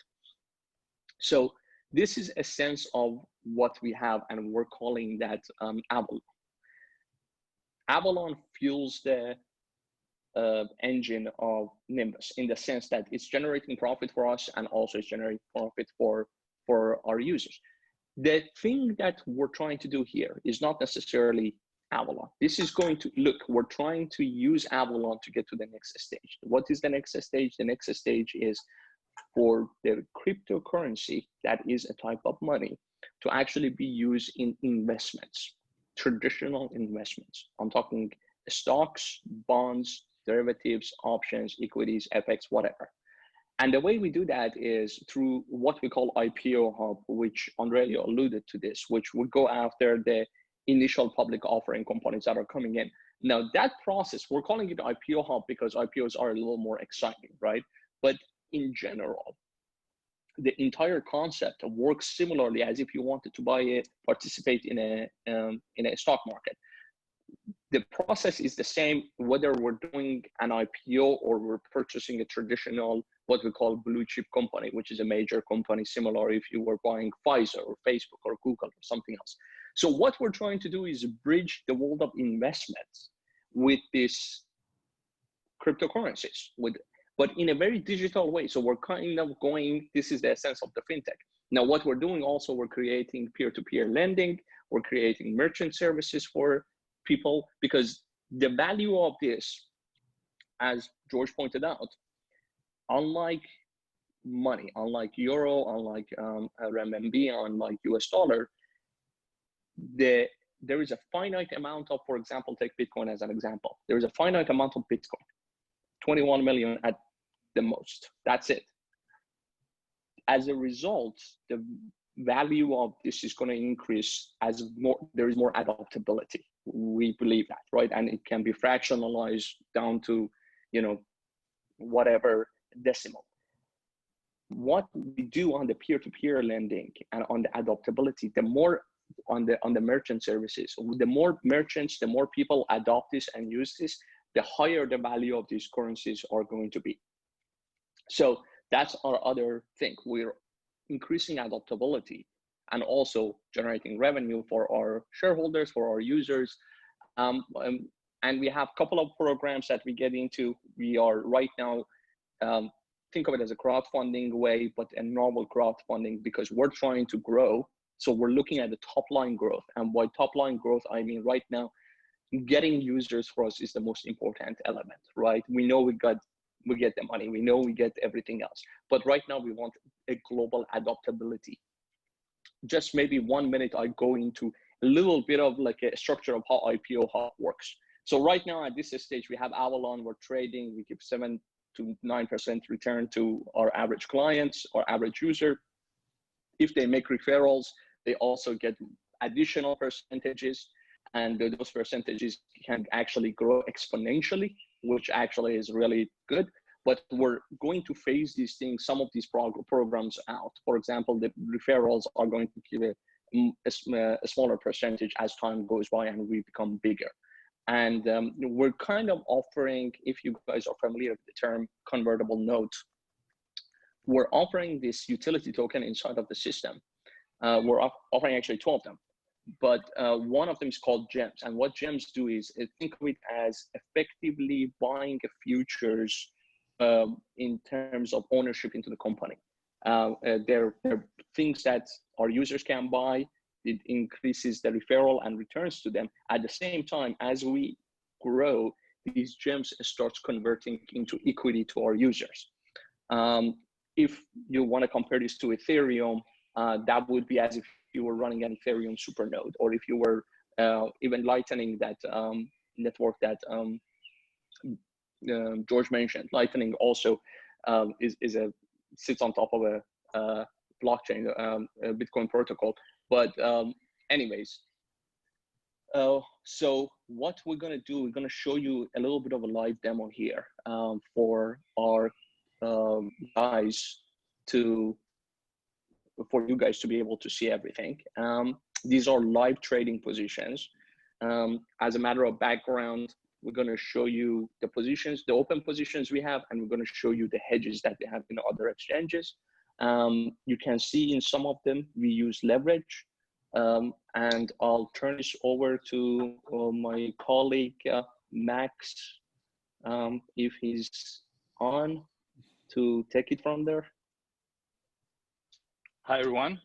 So this is a sense of what we have, and we're calling that Avalon. Avalon fuels the engine of Nimbus, in the sense that it's generating profit for us, and also it's generating profit for our users. The thing that we're trying to do here is not necessarily Avalon. This is going to look, we're trying to use Avalon to get to the next stage. What is the next stage? The next stage is for the cryptocurrency, that is a type of money, to actually be used in investments, traditional investments. I'm talking stocks, bonds, derivatives, options, equities, FX, whatever. And the way we do that is through what we call IPO Hub, which Andrea alluded to this, which would go after the initial public offering companies that are coming in. Now that process, we're calling it IPO Hub because IPOs are a little more exciting, right? But in general, the entire concept works similarly as if you wanted to participate in a stock market. The process is the same, whether we're doing an IPO or we're purchasing a traditional, what we call blue chip company, which is a major company, similar if you were buying Pfizer or Facebook or Google or something else. So what we're trying to do is bridge the world of investments with these cryptocurrencies, but in a very digital way. So we're kind of going, this is the essence of the fintech. Now, what we're doing also, we're creating peer-to-peer lending, we're creating merchant services for people, because the value of this, as George pointed out, unlike money, unlike euro, unlike renminbi, unlike US dollar, there is a finite amount of, for example, take Bitcoin as an example. There is a finite amount of Bitcoin, 21 million at the most. That's it. As a result, the value of this is going to increase as there is more adaptability. We believe that, right? And it can be fractionalized down to, you know, whatever decimal. What we do on the peer-to-peer lending and on the adaptability, the more on the merchant services, the more merchants, the more people adopt this and use this, the higher the value of these currencies are going to be. So that's our other thing. We're increasing adaptability and also generating revenue for our shareholders, for our users. And we have a couple of programs that we get into. We are right now, think of it as a crowdfunding way, but a normal crowdfunding, because we're trying to grow. So we're looking at the top line growth. And by top line growth, I mean right now, getting users for us is the most important element, right? We know we get the money, we know we get everything else. But right now we want a global adaptability. Just maybe 1 minute, I go into a little bit of like a structure of how IPO Hub works. So right now at this stage, we have Avalon, we're trading, we give 7 to 9% return to our average clients or average user. If they make referrals, they also get additional percentages, and those percentages can actually grow exponentially, which actually is really good. But we're going to phase these things, some of these programs out. For example, the referrals are going to give a smaller percentage as time goes by and we become bigger. And we're kind of offering, if you guys are familiar with the term convertible note, we're offering this utility token inside of the system. We're offering actually 2 of them, but one of them is called gems. And what gems do is think of it as effectively buying a futures in terms of ownership into the company. They're things that our users can buy. It increases the referral and returns to them. At the same time, as we grow, these gems starts converting into equity to our users. If you want to compare this to Ethereum, that would be as if you were running an Ethereum supernode, or if you were even Lightning, that network that George mentioned. Lightning also sits on top of a blockchain, a Bitcoin protocol. But anyways, so what we're going to do, we're going to show you a little bit of a live demo here for our guys for you guys to be able to see everything. These are live trading positions. As a matter of background, we're going to show you the positions, the open positions we have, and we're going to show you the hedges that they have in other exchanges. You can see in some of them we use leverage, and I'll turn this over to my colleague Max, if he's on, to take it from there. Hi everyone.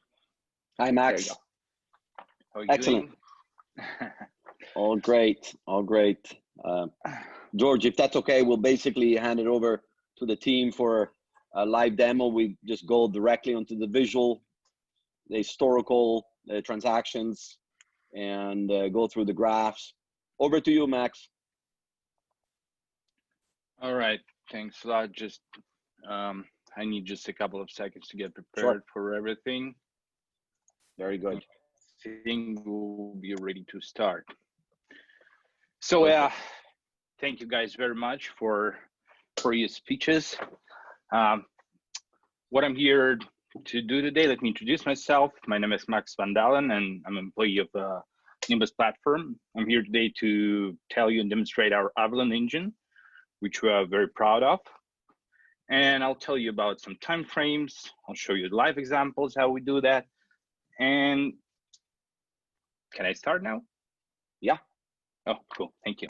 Hi Max. How are you Excellent. doing? All great, all great. George, if that's okay, we'll basically hand it over to the team for a live demo. We just go directly onto the visual, the historical transactions, and go through the graphs. Over to you, Max. All right, thanks a lot. Just I need just a couple of seconds to get prepared for everything. Very good. I think we'll be ready to start. So thank you guys very much for your speeches. What I'm here to do today, let me introduce myself. My name is Max Van Dalen, and I'm an employee of the Nimbus platform. I'm here today to tell you and demonstrate our Avalon engine, which we are very proud of. And I'll tell you about some time frames. I'll show you live examples, how we do that. And can I start now? Yeah. Oh, cool, thank you.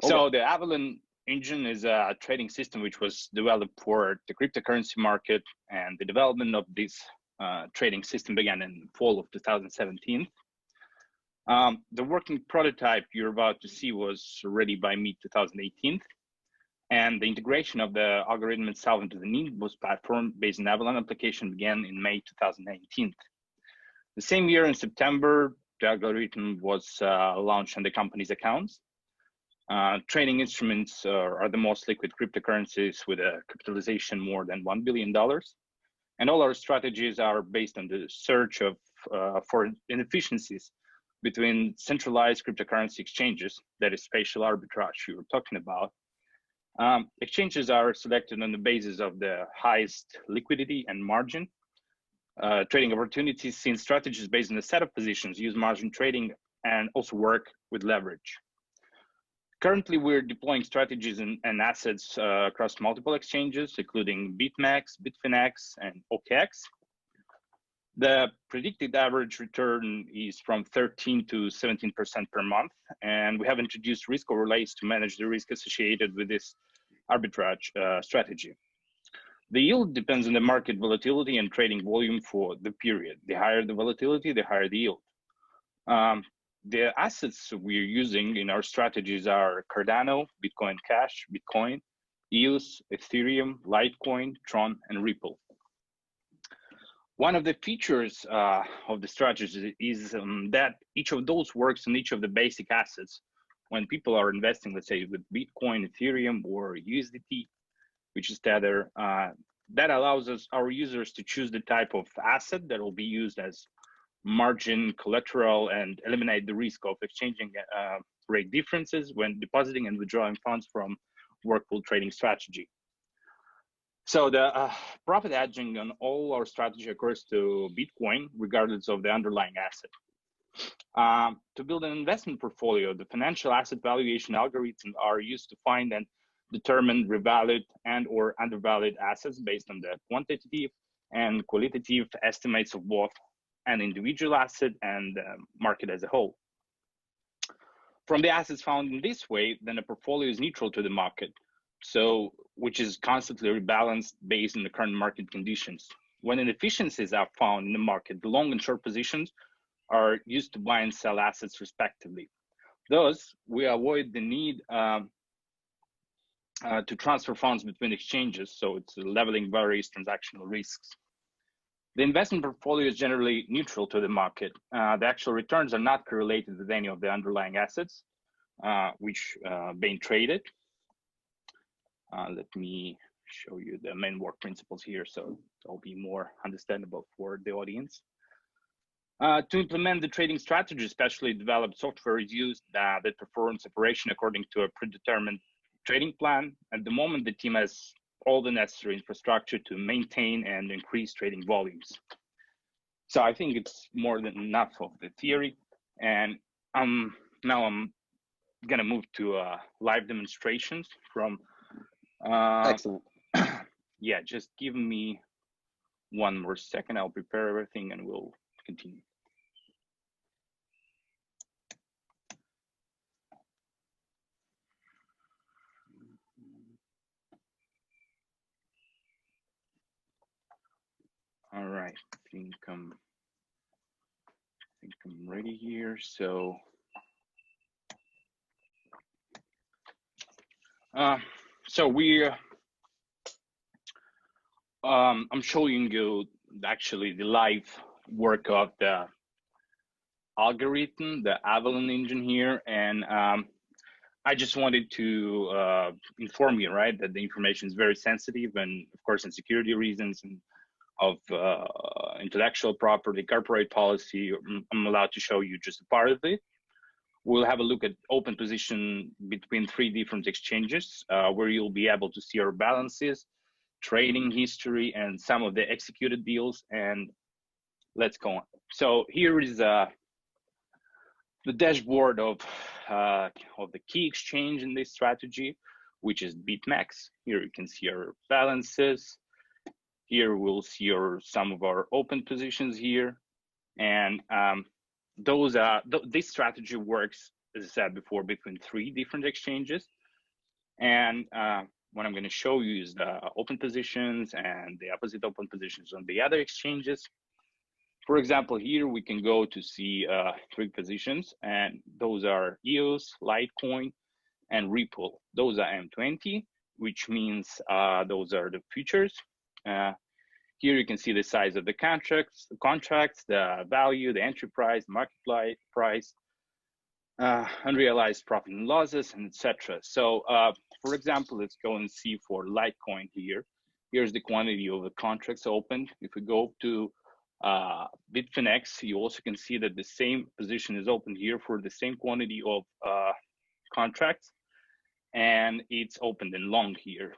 Okay. So the Avalon engine is a trading system which was developed for the cryptocurrency market, and the development of this trading system began in the fall of 2017. The working prototype you're about to see was ready by mid-2018, and the integration of the algorithm itself into the Nimbus platform based on Avalon application began in May 2019. The same year in September, the algorithm was launched on the company's accounts. Trading instruments are the most liquid cryptocurrencies with a capitalization more than $1 billion. And all our strategies are based on the search for inefficiencies between centralized cryptocurrency exchanges, that is spatial arbitrage you were talking about. Exchanges are selected on the basis of the highest liquidity and margin. Trading opportunities, since strategies based on a set of positions, use margin trading and also work with leverage. Currently, we're deploying strategies and assets across multiple exchanges, including BitMEX, Bitfinex, and OKX. The predicted average return is from 13 to 17% per month, and we have introduced risk overlays to manage the risk associated with this arbitrage strategy. The yield depends on the market volatility and trading volume for the period. The higher the volatility, the higher the yield. The assets we're using in our strategies are Cardano, Bitcoin Cash, Bitcoin, EOS, Ethereum, Litecoin, Tron, and Ripple. One of the features of the strategy is that each of those works on each of the basic assets when people are investing, let's say with Bitcoin, Ethereum, or USDT, which is Tether, that allows our users to choose the type of asset that will be used as margin, collateral, and eliminate the risk of exchanging rate differences when depositing and withdrawing funds from workflow trading strategy. So the profit hedging on all our strategy occurs to Bitcoin, regardless of the underlying asset. To build an investment portfolio, the financial asset valuation algorithms are used to find and determine revalued and or undervalued assets based on the quantitative and qualitative estimates of both an individual asset and the market as a whole. From the assets found in this way, then a portfolio is neutral to the market, so which is constantly rebalanced based on the current market conditions. When inefficiencies are found in the market, the long and short positions are used to buy and sell assets respectively. Thus, we avoid the need to transfer funds between exchanges, so it's leveling various transactional risks. The investment portfolio is generally neutral to the market. The actual returns are not correlated with any of the underlying assets which being traded. Let me show you the main work principles here, so it'll be more understandable for the audience. To implement the trading strategy, especially developed software is used that performs operation according to a predetermined trading plan. At the moment, the team has all the necessary infrastructure to maintain and increase trading volumes. So I think it's more than enough of the theory. And now I'm gonna move to live demonstrations from Excellent. Yeah, just give me one more second. I'll prepare everything and we'll continue. All right, I think I'm ready here. So I'm showing you actually the live work of the algorithm, the Avalon engine here, and I just wanted to inform you, right, that the information is very sensitive, and of course, in security reasons and of intellectual property, corporate policy, I'm allowed to show you just a part of it. We'll have a look at open position between 3 different exchanges, where you'll be able to see our balances, trading history, and some of the executed deals. And let's go on. So here is the dashboard of the key exchange in this strategy, which is BitMEX. Here you can see our balances. Here we'll see some of our open positions here, and this strategy works, as I said before, between 3 different exchanges. And what I'm going to show you is the open positions and the opposite open positions on the other exchanges. For example, here we can go to see 3 positions, and those are EOS, Litecoin, and Ripple. Those are M20, which means those are the futures. Here you can see the size of the contracts, the value, the entry price, market price, unrealized profit and losses, and etc. So, for example, let's go and see for Litecoin here. Here's the quantity of the contracts opened. If we go to Bitfinex, you also can see that the same position is open here for the same quantity of contracts, and it's opened in long here.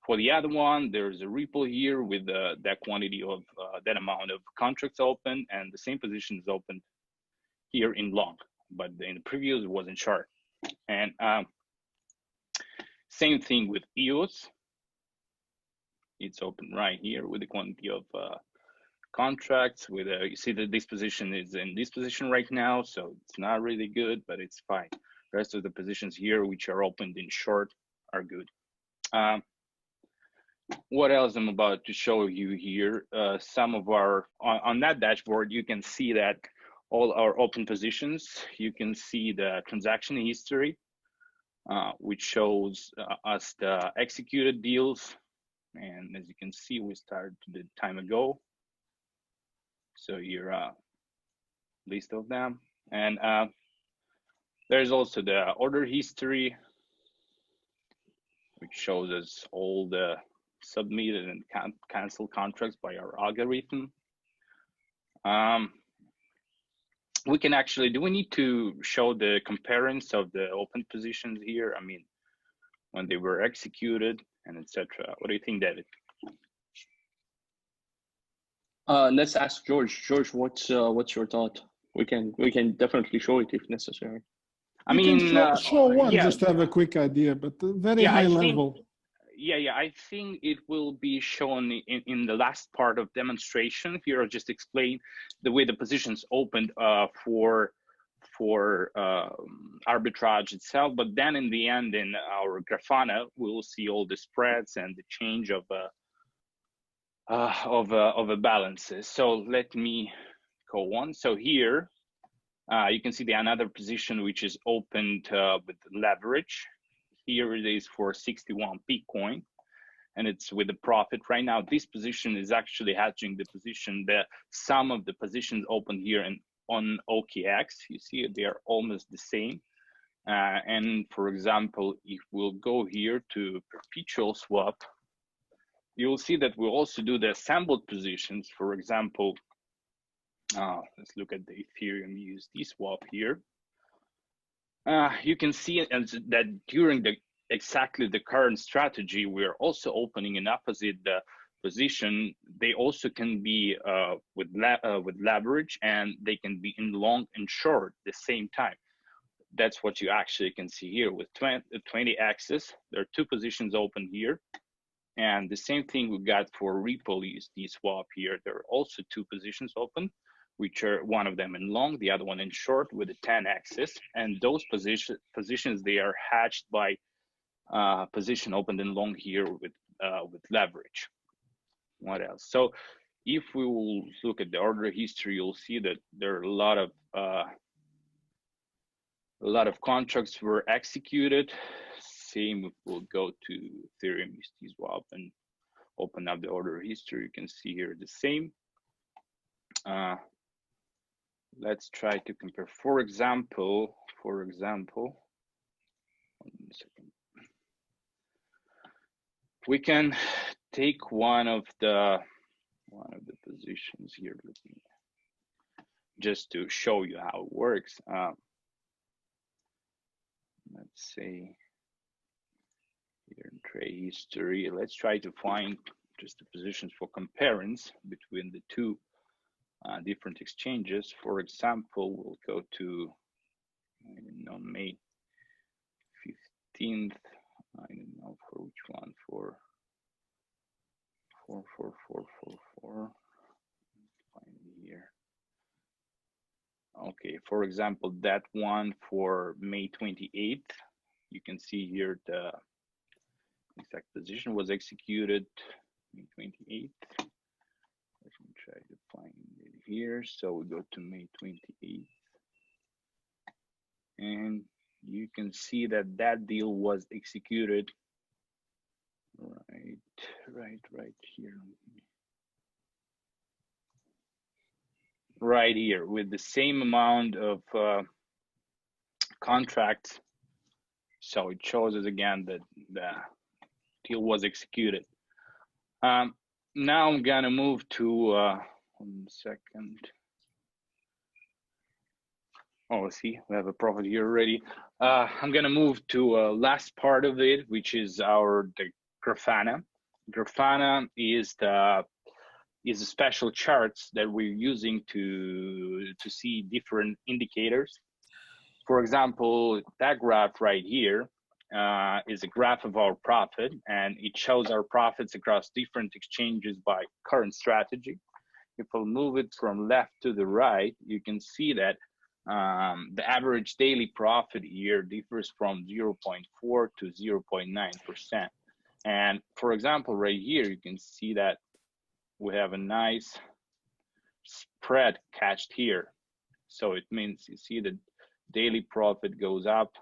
For the other one, there's a Ripple here with that quantity of that amount of contracts open, and the same position is opened here in long, but in the previous it wasn't short. And same thing with EOS. It's open right here with the quantity of contracts. With you see that this position is in this position right now, so it's not really good, but it's fine. The rest of the positions here, which are opened in short, are good. What else I'm about to show you here? Some of our on that dashboard, you can see that all our open positions. You can see the transaction history, which shows us the executed deals. And as you can see, we started the time ago. So here, list of them. And There's also the order history, which shows us all the submitted and canceled contracts by our algorithm. We can actually, do we need to show the comparison of the open positions here? I mean, when they were executed and etc. What do you think, David? Let's ask George. George, what's your thought? We can definitely show it if necessary. I You mean, can show one, yeah, just to have a quick idea, but very yeah, high level. Yeah, I think it will be shown in the last part of demonstration. Here, I'll just explain the way the positions opened for arbitrage itself. But then in the end, in our Grafana, we'll see all the spreads and the change of balances. So let me go on. So here, you can see the another position which is opened with leverage. Here it is for 61 Bitcoin, and it's with a profit right now. This position is actually hedging the position. The sum of the positions open here and on OKX, you see they are almost the same. And for example, if we'll go here to perpetual swap, you'll see that we'll also do the assembled positions. For example, let's look at the Ethereum USD swap here. You can see that during exactly the current strategy, we are also opening an opposite position. They also can be with leverage, and they can be in long and short at the same time. That's what you actually can see here with 20 axis. There are two positions open here. And the same thing we got for Ripple USD swap here. There are also two positions open, which are one of them in long, the other one in short with a 10 axis. And those positions, they are hatched by position opened in long here with leverage. What else? So if we will look at the order history, you'll see that there are a lot of contracts were executed. Same if we'll go to Ethereum USD swap and open up the order history, you can see here the same. Let's try to compare. For example, 1 second. We can take one of the positions here, just to show you how it works. Let's say here in trade history, let's try to find just the positions for comparisons between the two different exchanges. For example, we'll go to, I don't know, May 15th. I don't know for which one, for 44444. Find here. Okay, for example, that one for May 28th. You can see here the exact position was executed May 28th. Let me try to find it here. So we go to May 28th. And you can see that that deal was executed right here. Right here with the same amount of contracts. So it shows us again that the deal was executed. Now I'm gonna move to 1 second. Oh, see, we have a profit here already. I'm gonna move to last part of it, which is the Grafana. Grafana is the special charts that we're using to see different indicators. For example, that graph right here is a graph of our profit, and it shows our profits across different exchanges by current strategy. If I'll move it from left to the right, you can see that the average daily profit here differs from 0.4 to 0.9%. And for example, right here, you can see that we have a nice spread catched here. So it means you see the daily profit goes up.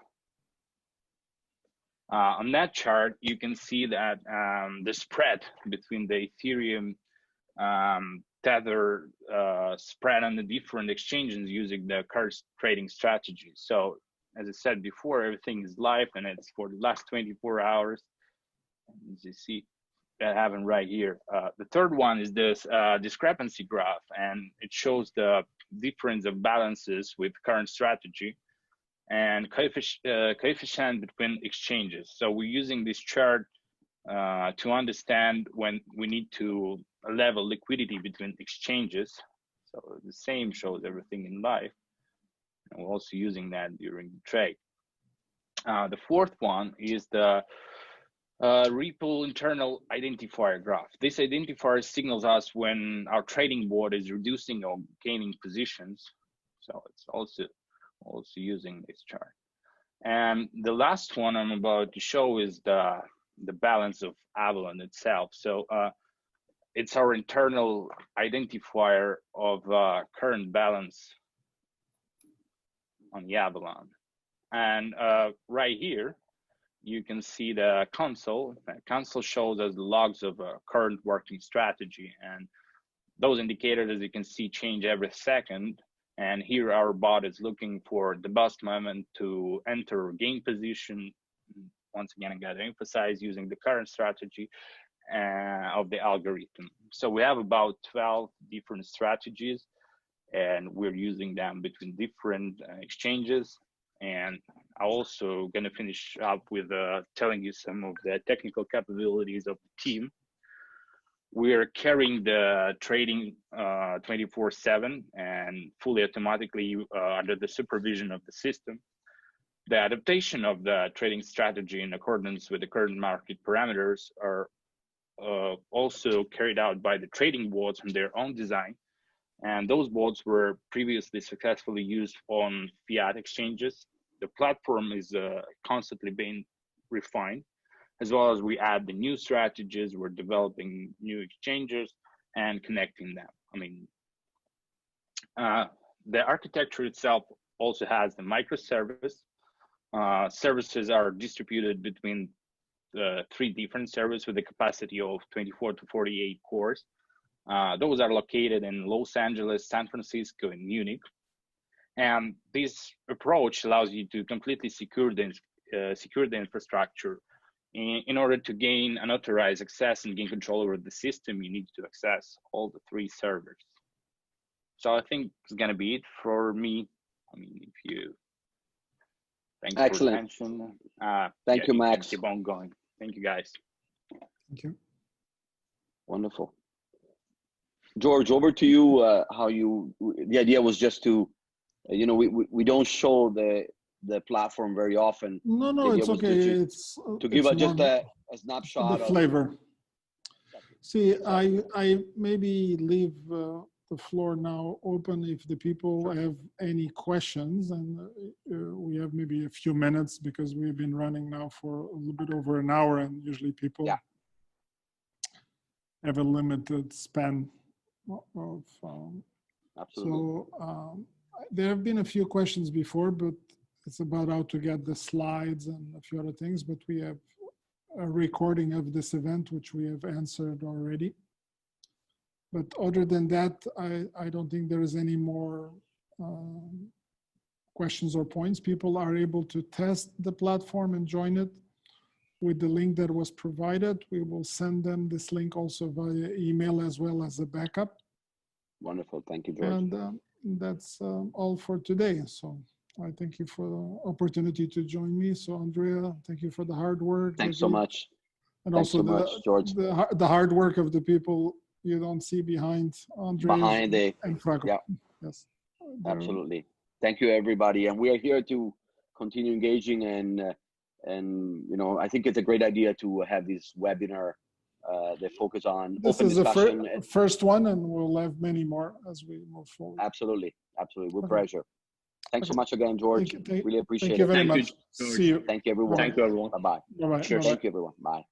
On that chart, you can see that the spread between the Ethereum Tether spread on the different exchanges using the current trading strategy. So as I said before, everything is live and it's for the last 24 hours. As you see, I have it right here. The third one is this discrepancy graph, and it shows the difference of balances with current strategy and coefficient between exchanges. So we're using this chart to understand when we need to level liquidity between exchanges. So the same shows everything in live. And we're also using that during the trade. The fourth one is the Ripple internal identifier graph. This identifier signals us when our trading board is reducing or gaining positions. So it's also using this chart. And the last one I'm about to show is the balance of Avalon itself. So it's our internal identifier of current balance on the Avalon. And right here, you can see the console. The console shows us the logs of current working strategy. And those indicators, as you can see, change every second. And here our bot is looking for the best moment to enter or gain position. Once again, I gotta emphasize using the current strategy of the algorithm. So we have about 12 different strategies, and we're using them between different exchanges. And I'm also gonna finish up with telling you some of the technical capabilities of the team. We're carrying the trading 24/7 and fully automatically under the supervision of the system. The adaptation of the trading strategy in accordance with the current market parameters are also carried out by the trading boards on their own design. And those boards were previously successfully used on fiat exchanges. The platform is constantly being refined, as well as we add the new strategies, we're developing new exchanges and connecting them. I mean, the architecture itself also has the microservice. Services are distributed between the 3 different servers with a capacity of 24 to 48 cores. Those are located in Los Angeles, San Francisco, and Munich. And this approach allows you to completely secure the infrastructure. In order to gain unauthorized access and gain control over the system, you need to access all the 3 servers. So I think it's gonna be it for me. I mean, if you, thanks Excellent. for the attention. Thank you, Max. Keep on going. Thank you, guys. Thank you. Wonderful. George, over to you. The idea was just to, we don't show the platform very often. No, it's okay. It's to give it's just more a snapshot the flavor. See, I maybe leave the floor now open if the people have any questions, and we have maybe a few minutes because we've been running now for a little bit over an hour, and usually people have a limited span of. Absolutely. So there have been a few questions before, but it's about how to get the slides and a few other things, but we have a recording of this event, which we have answered already. But other than that, I don't think there is any more questions or points. People are able to test the platform and join it with the link that was provided. We will send them this link also via email as well as a backup. Wonderful. Thank you, George. And that's all for today. So I thank you for the opportunity to join me. So Andrea, thank you for the hard work. Thanks so much. And Thanks also so much, George. the hard work of the people you don't see behind Andrea and Franco. Yeah. Yes. Absolutely. Thank you, everybody. And we are here to continue engaging, and I think it's a great idea to have this webinar that focus on this open is discussion. The first one, and we'll have many more as we move forward. Absolutely. With pleasure. Thanks so much again, George. Really appreciate it. Thank you very much. George. See you. Thank you, everyone. Thank you, everyone. Bye-bye. Bye-bye. Cheers. Thank you, everyone. Bye.